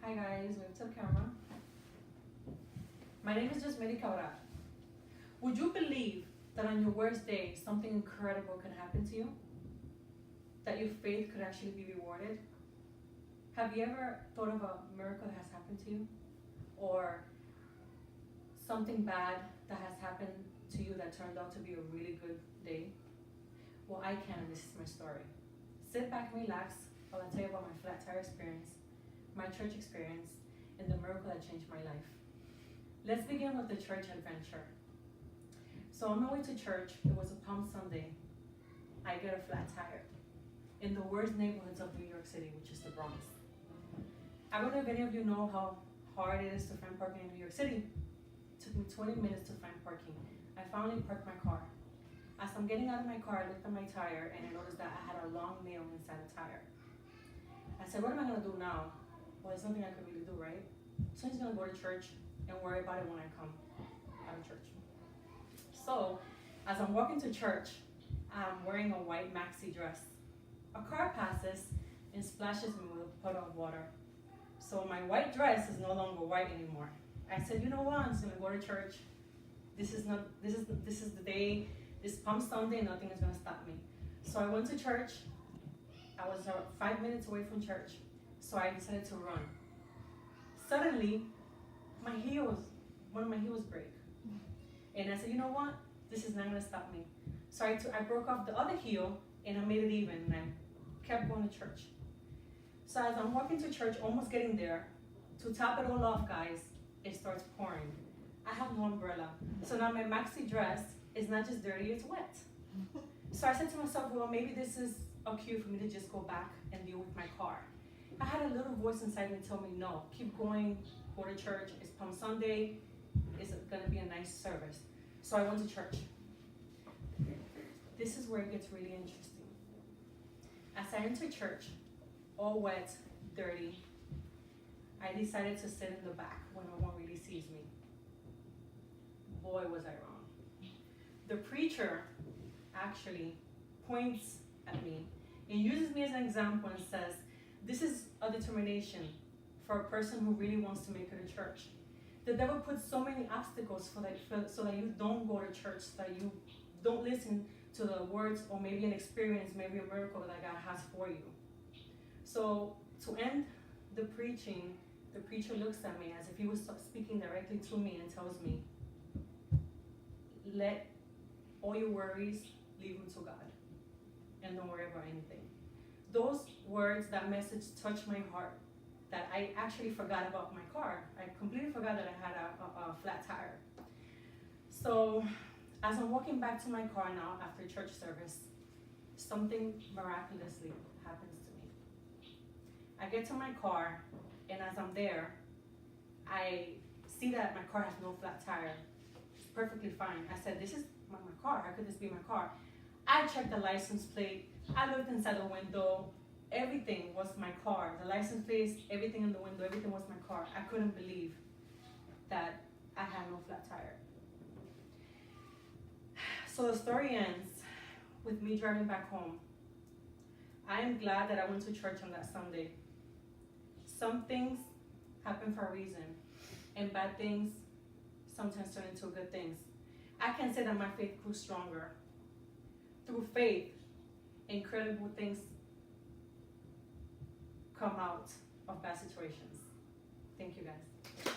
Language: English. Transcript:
Hi guys, wave to the camera. My name is just Mery Cabral. Would you believe that on your worst day, something incredible can happen to you? That your faith could actually be rewarded? Have you ever thought of a miracle that has happened to you? Or something bad that has happened to you that turned out to be a really good day? Well, I can, and this is my story. Sit back and relax while I tell you about my flat tire experience, my church experience, and the miracle that changed my life. Let's begin with the church adventure. So on my way to church, it was a Palm Sunday. I get a flat tire in the worst neighborhoods of New York City, which is the Bronx. I don't know if any of you know how hard it is to find parking in New York City. It took me 20 minutes to find parking. I finally parked my car. As I'm getting out of my car, I looked at my tire and I noticed that I had a long nail inside the tire. I said, what am I gonna do now? Well, there's nothing I could really do, right? So I'm just gonna go to church and worry about it when I come out of church. So, as I'm walking to church, I'm wearing a white maxi dress. A car passes and splashes me with a puddle of water. So my white dress is no longer white anymore. I said, you know what? I'm just gonna go to church. This is the day. This Palm Sunday, nothing is gonna stop me. So I went to church. I was 5 minutes away from church, so I decided to run. Suddenly, one of my heels break. And I said, you know what? This is not gonna stop me. So I broke off the other heel and I made it even, and I kept going to church. So as I'm walking to church, almost getting there, to top it all off, guys, it starts pouring. I have no umbrella. So now my maxi dress is not just dirty, it's wet. So I said to myself, well, maybe this is a cue for me to just go back and deal with my car. I had a little voice inside me tell me, no, keep going, go to church. It's Palm Sunday. It's gonna be a nice service. So I went to church. This is where it gets really interesting. As I enter church, all wet, dirty, I decided to sit in the back where no one really sees me. Boy, was I wrong. The preacher actually points at me and uses me as an example and says, this is a determination for a person who really wants to make it to church. The devil puts so many obstacles so that you don't go to church, so that you don't listen to the words or maybe an experience, maybe a miracle that God has for you. So to end the preaching, the preacher looks at me as if he was speaking directly to me and tells me, let all your worries leave them to God and don't worry about anything. Those words, that message touched my heart, that I actually forgot about my car. I completely forgot that I had a flat tire. So as I'm walking back to my car now after church service, something miraculously happens to me. I get to my car, and as I'm there, I see that my car has no flat tire. It's perfectly fine. I said, this is my car. How could this be my car? I checked the license plate. I looked inside the window. Everything was my car. The license plate, everything in the window, everything was my car. I couldn't believe that I had no flat tire. So the story ends with me driving back home. I am glad that I went to church on that Sunday. Some things happen for a reason, and bad things sometimes turn into good things. I can say that my faith grew stronger. Through faith, incredible things come out of bad situations. Thank you, guys.